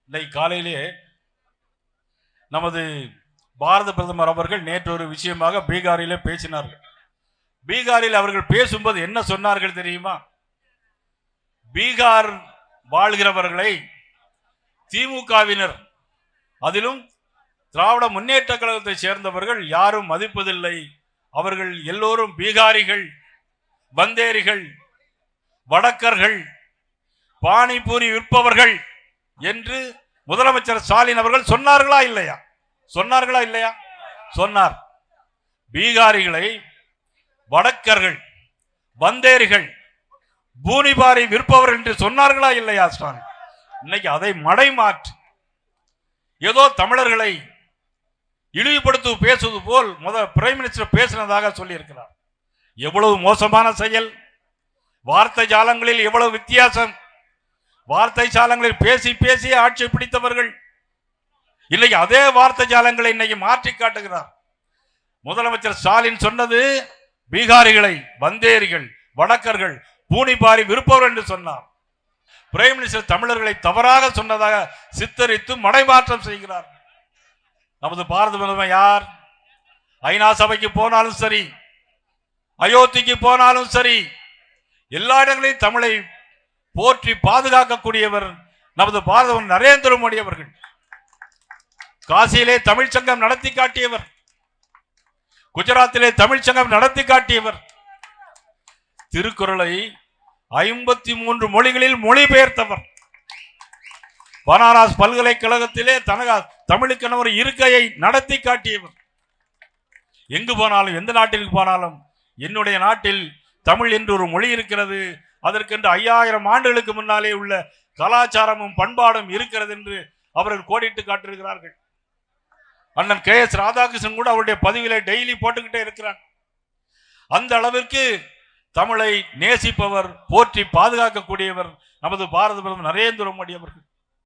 இன்னைக்கு காலையிலே நமது பாரத பிரதமர் அவர்கள் நேற்று ஒரு விஷயமாக பீகாரிலே பேசினார்கள். பீகாரில் அவர்கள் பேசும்போது என்ன சொன்னார்கள் தெரியுமா? பீகார் வாழ்கிறவர்களை திமுகவினர், அதிலும் திராவிட முன்னேற்ற கழகத்தை சேர்ந்தவர்கள் யாரும் மதிப்பதில்லை. அவர்கள் எல்லோரும் பீகாரிகள், பந்தேரிகள், வடக்கர்கள், பானிபூரி விற்பவர்கள் என்று முதலமைச்சர் ஸ்டாலின் அவர்கள் சொன்னார்களா இல்லையா? சொன்னார்களா இல்லையா? சொன்னார். பீகாரிகளை வடக்கர்கள், பந்தேரிகள், பூனிபாரி விற்பவர்கள் என்று சொன்னார்களா இல்லையா ஸ்டாலின்? இன்னைக்கு அதை மடைமாற்று ஏதோ தமிழர்களை இழிவுபடுத்து பேசுவது போல் பிரைம் மினிஸ்டர் பேசினதாக சொல்லி இருக்கிறார். எவ்வளவு மோசமான செயல்! வார்த்தை ஜாலங்களில் எவ்வளவு வித்தியாசம்! வார்த்தை ஜாலங்களில் பேசி பேசி ஆட்சி பிடித்தவர்கள் இன்னைக்கு அதே வார்த்தை ஜாலங்களை இன்னைக்கு மாற்றி காட்டுகிறார். முதலமைச்சர் ஸ்டாலின் சொன்னது பீகாரிகளை, பந்தேரிகள், வடக்கர்கள், பூனிபாரி விற்பவர்கள் என்று சொன்னார். பிரைம் மினிஸ்டர் தமிழர்களை தவறாக சொன்னதாக சித்தரித்து மடைமாற்றம் செய்கிறார். நமது பாரத பிரதமர் யார்? ஐநா சபைக்கு போனாலும் சரி, அயோத்திக்கு போனாலும் சரி, எல்லா இடங்களிலும் தமிழை போற்றி பாதுகாக்கக்கூடியவர் நமது பாரத நரேந்திர மோடி அவர்கள். காசியிலே தமிழ் சங்கம் நடத்தி காட்டியவர், குஜராத்திலே தமிழ் சங்கம் நடத்தி காட்டியவர், திருக்குறளை 53 மொழிகளில் மொழிபெயர்த்தவர், பனாரஸ் பல்கலைக்கழகத்திலே தமிழுக்கென ஒரு இருக்கையை நடத்தி காட்டியவர். எங்கு போனாலும், எந்த நாட்டிற்கு போனாலும், என்னுடைய நாட்டில் தமிழ் என்று ஒரு மொழி இருக்கிறது, அதற்கென்று 5000 ஆண்டுகளுக்கு முன்னாலே உள்ள கலாச்சாரமும் பண்பாடும் இருக்கிறது என்று அவர்கள் கோடிட்டு காட்டியிருக்கிறார்கள். அண்ணன் KS ராதாகிருஷ்ணன் கூட அவருடைய பதிவிலே டெய்லி போட்டுக்கிட்டே இருக்கிறார். அந்த அளவிற்கு தமிழை நேசிப்பவர், போற்றி பாதுகாக்கக்கூடியவர் நமது பாரத பிரதமர் நரேந்திர மோடி அவர்கள்.